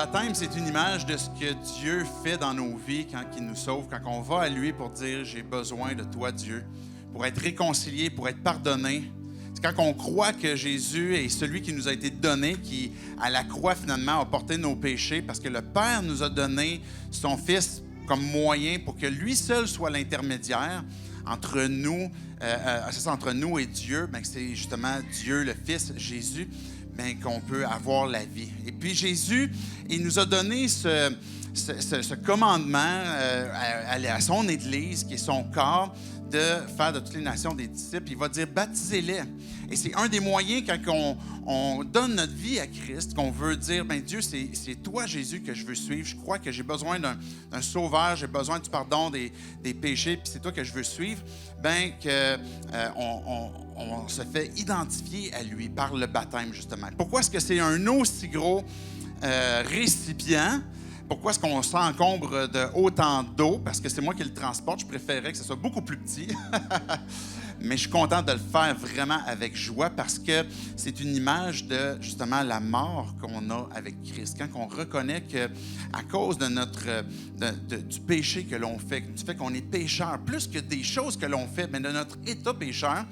baptême, c'est une image de ce que Dieu fait dans nos vies quand il nous sauve, quand on va à lui pour dire « J'ai besoin de toi, Dieu », pour être réconcilié, pour être pardonné. C'est quand on croit que Jésus est celui qui nous a été donné, qui, à la croix, finalement, a porté nos péchés, parce que le Père nous a donné son Fils comme moyen pour que lui seul soit l'intermédiaire entre nous, entre nous et Dieu. Bien, c'est justement Dieu, le Fils, Jésus, bien, qu'on peut avoir la vie. Et puis Jésus, il nous a donné ce commandement à son Église, qui est son corps, de faire de toutes les nations des disciples. Il va dire « baptisez-les ». Et c'est un des moyens quand on donne notre vie à Christ, qu'on veut dire « Bien, Dieu, c'est toi, Jésus, que je veux suivre. Je crois que j'ai besoin d'un sauveur, j'ai besoin du pardon des péchés, puis c'est toi que je veux suivre. » Bien, on se fait identifier à lui par le baptême, justement. Pourquoi est-ce que c'est un aussi gros récipient? Pourquoi est-ce qu'on s'encombre de autant d'eau? Parce que c'est moi qui le transporte. Je préférerais que ce soit beaucoup plus petit. Mais je suis content de le faire vraiment avec joie parce que c'est une image de, justement, la mort qu'on a avec Christ. Quand on reconnaît qu'à cause de du péché que l'on fait, du fait qu'on est pécheur, plus que des choses que l'on fait, mais de notre état pécheur,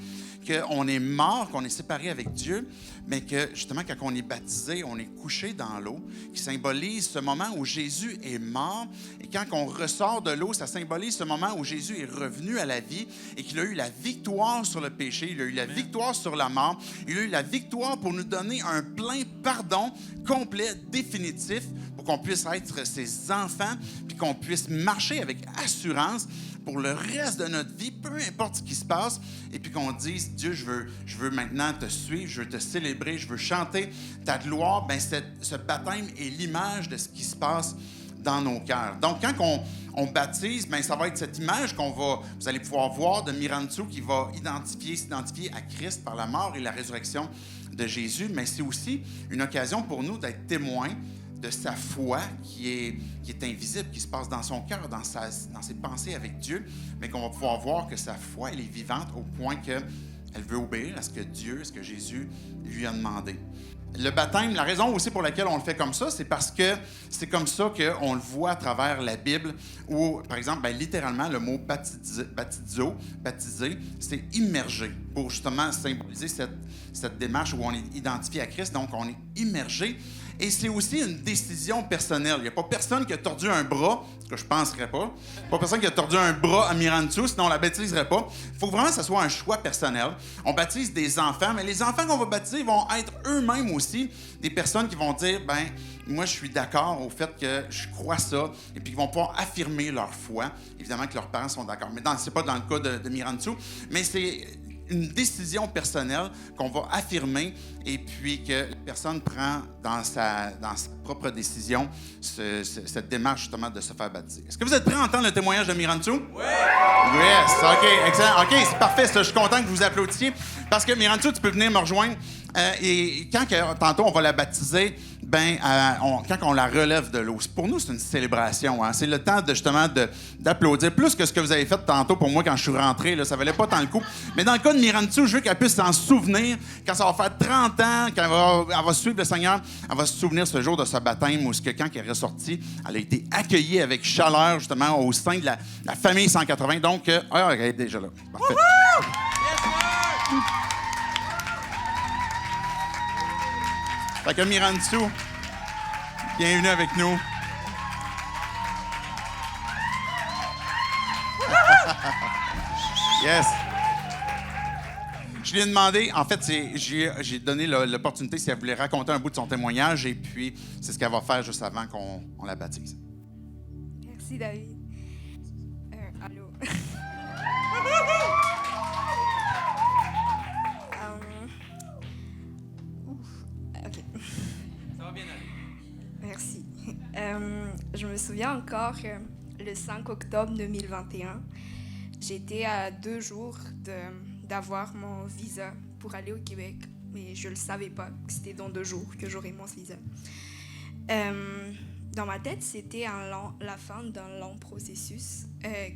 qu'on est mort, qu'on est séparé avec Dieu, mais que, justement, quand on est baptisé, on est couché dans l'eau, qui symbolise ce moment où Jésus est mort. Et quand on ressort de l'eau, ça symbolise ce moment où Jésus est revenu à la vie et qu'il a eu la victoire sur le péché, il a eu la victoire sur la mort, il a eu la victoire pour nous donner un plein pardon complet, définitif, pour qu'on puisse être ses enfants, puis qu'on puisse marcher avec assurance pour le reste de notre vie, peu importe ce qui se passe, et puis qu'on dise, Dieu, je veux maintenant te suivre, je veux te célébrer, je veux chanter ta gloire. Bien, ce baptême est l'image de ce qui se passe dans nos cœurs. Donc, quand on baptise, bien, ça va être cette image vous allez pouvoir voir de Mirantu qui va s'identifier à Christ par la mort et la résurrection de Jésus, mais c'est aussi une occasion pour nous d'être témoins de sa foi qui est invisible, qui se passe dans son cœur, dans ses pensées avec Dieu, mais qu'on va pouvoir voir que sa foi, elle est vivante au point qu'elle veut obéir à ce que Jésus lui a demandé. Le baptême, la raison aussi pour laquelle on le fait comme ça, c'est parce que c'est comme ça qu'on le voit à travers la Bible, où, par exemple, bien, littéralement, le mot baptiser, c'est immerger, pour justement symboliser cette démarche où on est identifié à Christ, donc on est immergé. Et c'est aussi une décision personnelle. Il n'y a pas personne qui a tordu un bras, ce que je ne penserais pas. Pas personne qui a tordu un bras à Mirantu, sinon on ne la baptiserait pas. Il faut vraiment que ce soit un choix personnel. On baptise des enfants, mais les enfants qu'on va baptiser vont être eux-mêmes aussi des personnes qui vont dire, ben moi, je suis d'accord au fait que je crois ça, et puis ils vont pouvoir affirmer leur foi. Évidemment que leurs parents sont d'accord. Mais ce n'est pas dans le cas de Mirantu, mais c'est une décision personnelle qu'on va affirmer et puis que la personne prend dans sa propre décision cette démarche justement de se faire baptiser. Est-ce que vous êtes prêts à entendre le témoignage de Mirantu? Oui! Yes! OK, excellent. OK, c'est parfait. Ça, je suis content que vous applaudissiez parce que Mirantu, tu peux venir me rejoindre. Et quand tantôt on va la baptiser, quand on la relève de l'eau, pour nous, c'est une célébration. Hein? C'est le temps d'applaudir. Plus que ce que vous avez fait tantôt pour moi quand je suis rentré, là, ça valait pas tant le coup. Mais dans le cas de Mirantu, je veux qu'elle puisse s'en souvenir. Quand ça va faire 30 ans, quand elle va suivre le Seigneur, elle va se souvenir ce jour de sa baptême où quand elle est ressortie, elle a été accueillie avec chaleur, justement, au sein de la famille 180. Donc, elle est déjà là. Parfait. Fait que Mirantu, bienvenue avec nous. Yes. Je lui ai demandé, en fait, j'ai donné l'opportunité si elle voulait raconter un bout de son témoignage et puis c'est ce qu'elle va faire juste avant qu'on la baptise. Merci, David. Allô. OK. Ça va bien aller. Merci. Je me souviens encore, le 5 octobre 2021, j'étais à 2 jours d'avoir mon visa pour aller au Québec, mais je ne le savais pas que c'était dans 2 jours que j'aurais mon visa. Dans ma tête, c'était la fin d'un long processus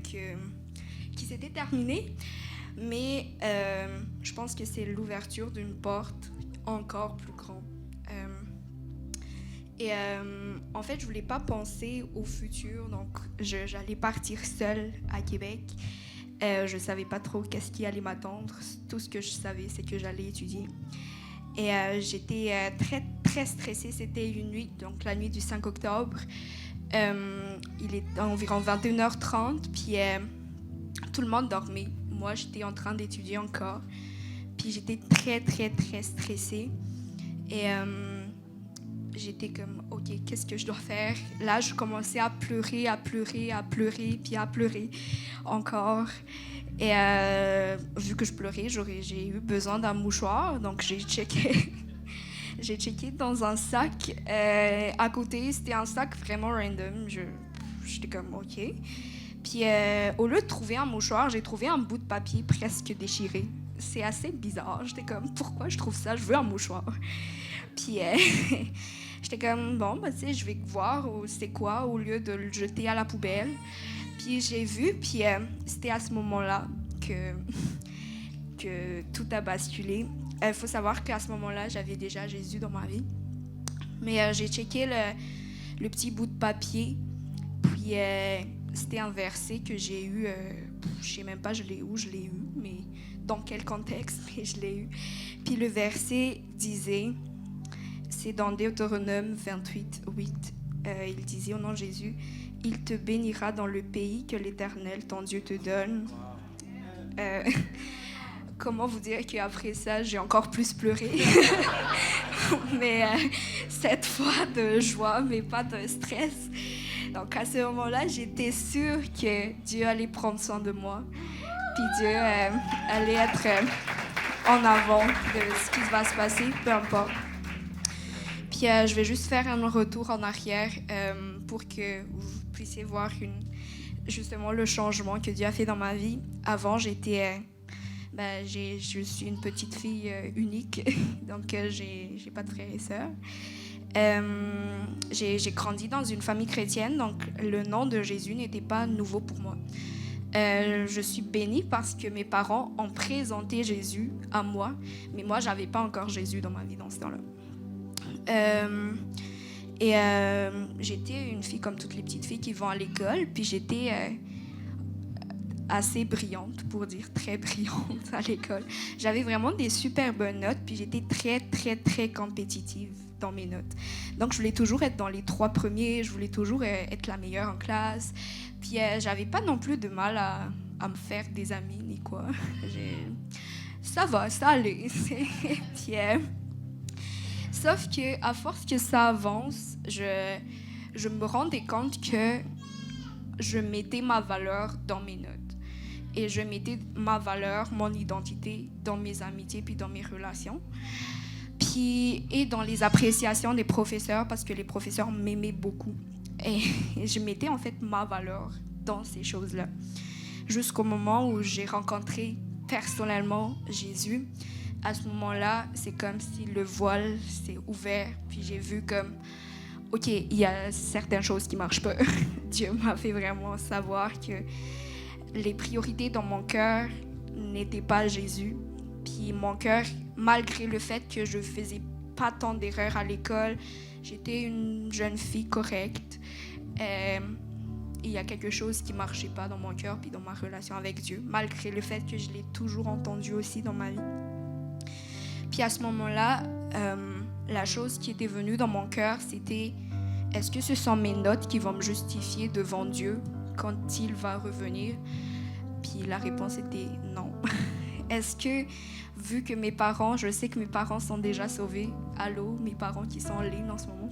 qui s'était terminé, mais je pense que c'est l'ouverture d'une porte encore plus grande. Et en fait, je voulais pas penser au futur, donc j'allais partir seule à Québec. Je savais pas trop qu'est-ce qui allait m'attendre. Tout ce que je savais, c'est que j'allais étudier. Et j'étais très, très stressée. C'était une nuit, donc la nuit du 5 octobre. Il est environ 21h30, puis tout le monde dormait. Moi, j'étais en train d'étudier encore. Puis j'étais très, très, très stressée. Et j'étais comme, OK, qu'est-ce que je dois faire? Là, je commençais à pleurer, puis à pleurer encore. Et vu que je pleurais, j'ai eu besoin d'un mouchoir, donc j'ai checké. J'ai checké dans un sac à côté. C'était un sac vraiment random. J'étais comme, OK. Puis au lieu de trouver un mouchoir, j'ai trouvé un bout de papier presque déchiré. C'est assez bizarre. J'étais comme, pourquoi je trouve ça? Je veux un mouchoir. Puis j'étais comme, bon, bah, tu sais, je vais voir c'est quoi au lieu de le jeter à la poubelle. Puis j'ai vu, puis c'était à ce moment-là que tout a basculé. Il faut savoir qu'à ce moment-là, j'avais déjà Jésus dans ma vie. Mais j'ai checké le petit bout de papier, puis c'était un verset que j'ai eu, je sais même pas je l'ai eu, mais dans quel contexte, mais je l'ai eu. Puis le verset disait, c'est dans Deutéronome 28, 8, il disait au nom de Jésus, « Il te bénira dans le pays que l'Éternel, ton Dieu, te donne. » Comment vous dire qu'après ça, j'ai encore plus pleuré. Mais cette fois de joie, mais pas de stress. Donc à ce moment-là, j'étais sûre que Dieu allait prendre soin de moi. Puis Dieu allait être en avant de ce qui va se passer, peu importe. Puis je vais juste faire un retour en arrière pour que vous puissiez voir justement le changement que Dieu a fait dans ma vie. Avant, j'étais... je suis une petite fille unique, donc j'ai pas de frères et sœurs. J'ai grandi dans une famille chrétienne, donc le nom de Jésus n'était pas nouveau pour moi. Je suis bénie parce que mes parents ont présenté Jésus à moi, mais moi, j'avais pas encore Jésus dans ma vie dans ce temps-là. J'étais une fille comme toutes les petites filles qui vont à l'école, puis j'étais... assez brillante, pour dire très brillante à l'école. J'avais vraiment des super bonnes notes, puis j'étais très, très, très compétitive dans mes notes. Donc, je voulais toujours être dans les 3 premiers, je voulais toujours être la meilleure en classe. Puis, j'avais pas non plus de mal à me faire des amis, ni quoi. Ça va, ça allait. Puis, sauf qu'à force que ça avance, je me rendais compte que je mettais ma valeur dans mes notes. Et je mettais ma valeur, mon identité dans mes amitiés puis dans mes relations. Et dans les appréciations des professeurs, parce que les professeurs m'aimaient beaucoup. Et je mettais en fait ma valeur dans ces choses-là. Jusqu'au moment où j'ai rencontré personnellement Jésus. À ce moment-là, c'est comme si le voile s'est ouvert. Puis j'ai vu comme, OK, il y a certaines choses qui ne marchent pas. Dieu m'a fait vraiment savoir que les priorités dans mon cœur n'étaient pas Jésus. Puis mon cœur, malgré le fait que je faisais pas tant d'erreurs à l'école, j'étais une jeune fille correcte. Il y a quelque chose qui marchait pas dans mon cœur puis dans ma relation avec Dieu, malgré le fait que je l'ai toujours entendu aussi dans ma vie. Puis à ce moment-là, la chose qui était venue dans mon cœur, c'était: est-ce que ce sont mes notes qui vont me justifier devant Dieu quand il va revenir? Puis la réponse était non. Est-ce que, vu que mes parents, je sais que mes parents sont déjà sauvés, allô, mes parents qui sont en ligne en ce moment,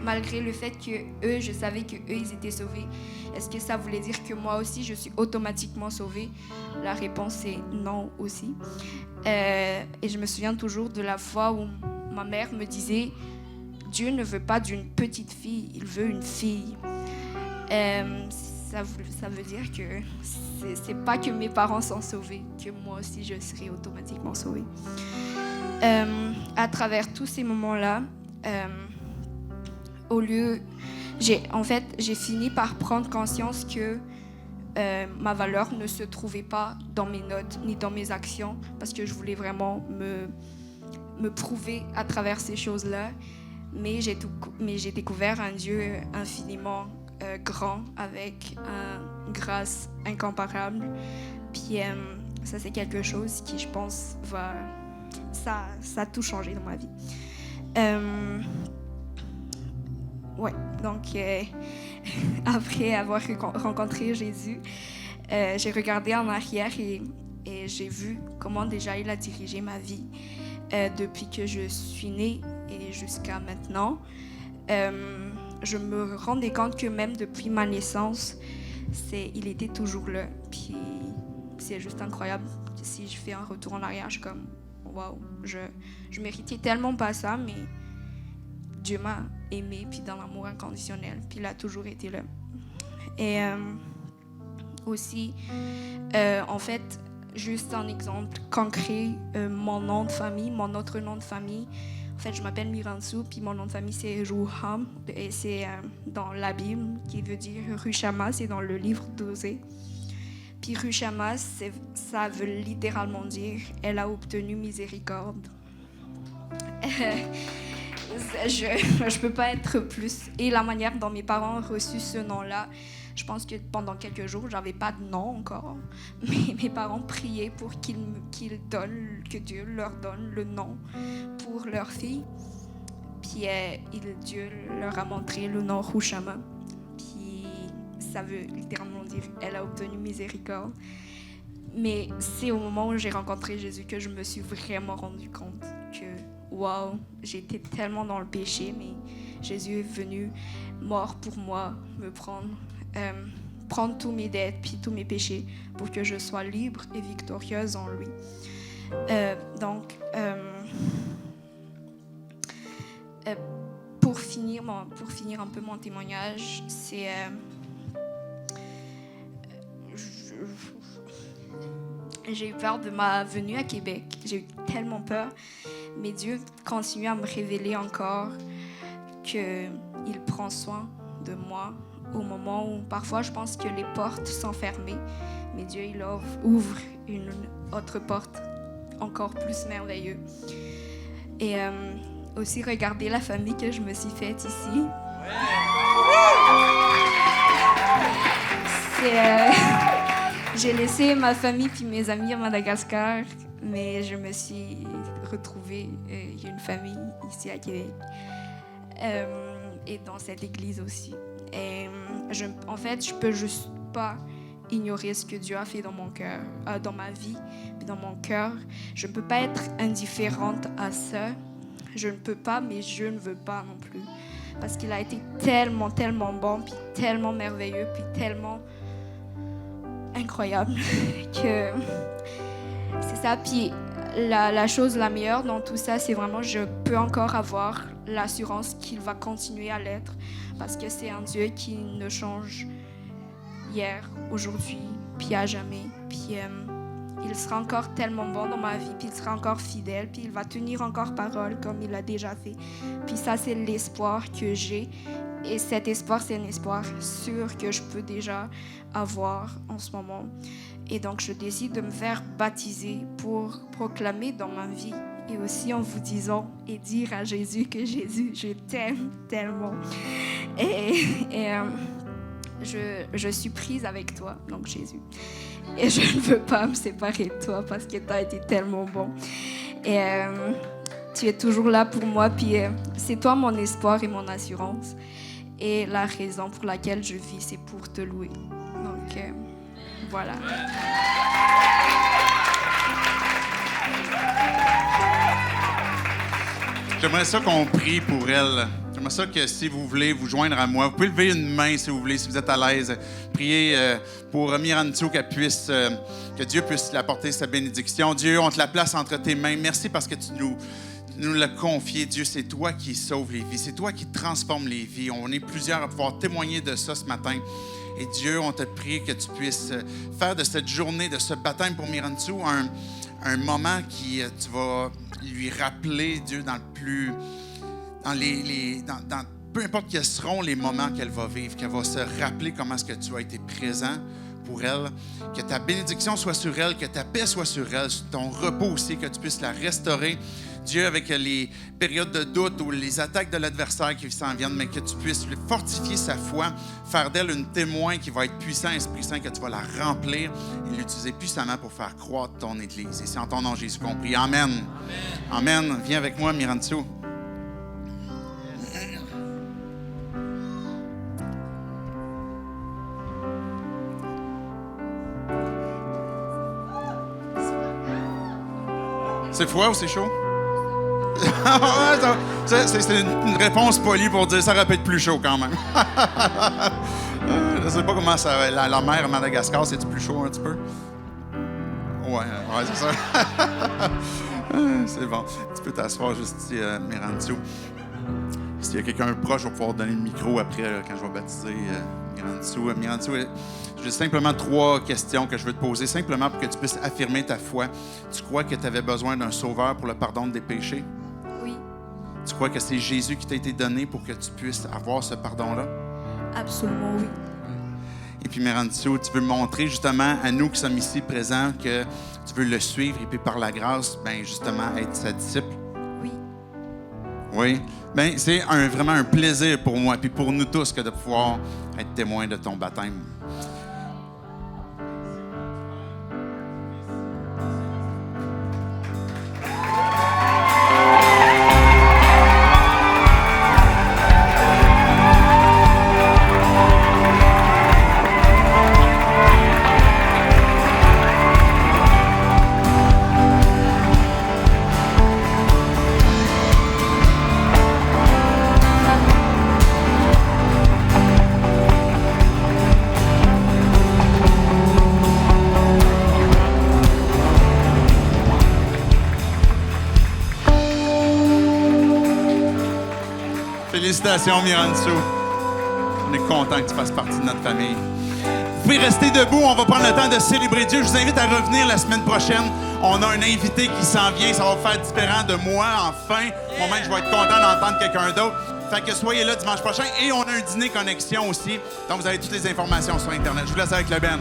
malgré le fait que eux, je savais que eux, ils étaient sauvés, est-ce que ça voulait dire que moi aussi, je suis automatiquement sauvée? La réponse est non aussi. Et je me souviens toujours de la fois où ma mère me disait: Dieu ne veut pas d'une petite fille, il veut une fille. Ça veut dire que c'est pas que mes parents sont sauvés, que moi aussi je serai automatiquement sauvée. À travers tous ces moments-là, j'ai fini par prendre conscience que ma valeur ne se trouvait pas dans mes notes ni dans mes actions, parce que je voulais vraiment me prouver à travers ces choses-là. Mais j'ai découvert un Dieu infiniment grand, avec une grâce incomparable. Puis ça, c'est quelque chose qui, je pense, ça a tout changé dans ma vie. Ouais, donc après avoir rencontré Jésus, j'ai regardé en arrière et j'ai vu comment déjà il a dirigé ma vie depuis que je suis née et jusqu'à maintenant. Je me rendais compte que même depuis ma naissance, il était toujours là. Puis c'est juste incroyable. Si je fais un retour en arrière, je suis comme waouh, je méritais tellement pas ça, mais Dieu m'a aimé, puis dans l'amour inconditionnel, puis il a toujours été là. Et aussi, en fait, juste un exemple concret, mon nom de famille, mon autre nom de famille, en fait, je m'appelle Miransu, puis mon nom de famille, c'est Ruham, et c'est dans la Bible, qui veut dire Rushama, c'est dans le livre d'Osée. Puis Rushama, ça veut littéralement dire « elle a obtenu miséricorde ». Je peux pas être plus. Et la manière dont mes parents ont reçu ce nom-là, je pense que pendant quelques jours, j'avais pas de nom encore. Mais mes parents priaient pour que Dieu leur donne le nom pour leur fille. Puis Dieu leur a montré le nom Rushama. Puis ça veut littéralement dire « elle a obtenu miséricorde ». Mais c'est au moment où j'ai rencontré Jésus que je me suis vraiment rendu compte que wow, j'étais tellement dans le péché, mais Jésus est venu, mort pour moi, me prendre tous mes dettes puis tous mes péchés pour que je sois libre et victorieuse en lui. Donc, pour finir un peu mon témoignage, c'est j'ai eu peur de ma venue à Québec. J'ai eu tellement peur. Mais Dieu continue à me révéler encore qu'il prend soin de moi au moment où parfois je pense que les portes sont fermées. Mais Dieu, il ouvre une autre porte encore plus merveilleuse. Et aussi regarder la famille que je me suis faite ici. J'ai laissé ma famille puis mes amis à Madagascar, mais je me suis retrouvée. Il y a une famille ici à Québec et dans cette église aussi. Et en fait, je peux juste pas ignorer ce que Dieu a fait dans mon cœur, dans ma vie, puis dans mon cœur. Je ne peux pas être indifférente à ça. Je ne peux pas, mais je ne veux pas non plus, parce qu'il a été tellement, tellement bon, puis tellement merveilleux, puis tellement incroyable que c'est ça. Puis la chose la meilleure dans tout ça, c'est vraiment je peux encore avoir l'assurance qu'il va continuer à l'être, parce que c'est un Dieu qui ne change hier, aujourd'hui, puis à jamais. Puis il sera encore tellement bon dans ma vie, puis il sera encore fidèle, puis il va tenir encore parole comme il l'a déjà fait. Puis ça, c'est l'espoir que j'ai. Et cet espoir, c'est un espoir sûr que je peux déjà avoir en ce moment. Et donc, je décide de me faire baptiser pour proclamer dans ma vie et aussi en vous disant et dire à Jésus que Jésus, je t'aime tellement. Et je suis prise avec toi, donc Jésus. Et je ne veux pas me séparer de toi parce que tu as été tellement bon. Et tu es toujours là pour moi, puis c'est toi mon espoir et mon assurance. Et la raison pour laquelle je vis, c'est pour te louer. Donc, voilà. J'aimerais ça qu'on prie pour elle. J'aimerais ça que si vous voulez vous joindre à moi, vous pouvez lever une main si vous voulez, si vous êtes à l'aise. Priez pour Miransu, que Dieu puisse lui apporter sa bénédiction. Dieu, on te la place entre tes mains. Merci parce que tu nous l'as confié. Dieu, c'est toi qui sauves les vies. C'est toi qui transformes les vies. On est plusieurs à pouvoir témoigner de ça ce matin. Et Dieu, on te prie que tu puisses faire de cette journée, de ce baptême pour Miransu, un moment qui tu vas lui rappeler, Dieu, peu importe quels seront les moments qu'elle va vivre, qu'elle va se rappeler comment est-ce que tu as été présent pour elle. Que ta bénédiction soit sur elle, que ta paix soit sur elle, sur ton repos aussi, que tu puisses la restaurer. Dieu, avec les périodes de doute ou les attaques de l'adversaire qui s'en viennent, mais que tu puisses lui fortifier sa foi, faire d'elle une témoin qui va être puissant, Esprit Saint, que tu vas la remplir et l'utiliser puissamment pour faire croître ton Église. Et c'est en ton nom, Jésus, qu'on prie. Amen. Amen. Amen. Viens avec moi, Mirantsou. C'est froid ou c'est chaud? C'est une réponse polie pour dire ça aurait pu être plus chaud quand même. Je ne sais pas comment ça va. La mer à Madagascar, c'est-tu plus chaud un petit peu? Ouais, c'est ça. C'est bon. Tu peux t'asseoir juste ici, Mirantsou. S'il y a quelqu'un proche, je vais pouvoir donner le micro après quand je vais baptiser Mirantsou. Mirantsou, j'ai simplement 3 questions que je veux te poser, simplement pour que tu puisses affirmer ta foi. Tu crois que tu avais besoin d'un sauveur pour le pardon des péchés? Oui. Tu crois que c'est Jésus qui t'a été donné pour que tu puisses avoir ce pardon-là? Absolument oui. Et puis, Mirantsou, tu veux montrer justement à nous qui sommes ici présents que tu veux le suivre et puis par la grâce, bien justement, être sa disciple? Oui. Oui. Bien, c'est vraiment un plaisir pour moi puis pour nous tous que de pouvoir être témoins de ton baptême. Félicitations, Mirantsou. On est content que tu fasses partie de notre famille. Vous pouvez rester debout, on va prendre le temps de célébrer Dieu. Je vous invite à revenir la semaine prochaine. On a un invité qui s'en vient, ça va faire différent de moi, enfin. Moi-même, je vais être content d'entendre quelqu'un d'autre. Fait que soyez là dimanche prochain. Et on a un dîner connexion aussi. Donc, vous avez toutes les informations sur Internet. Je vous laisse avec la band.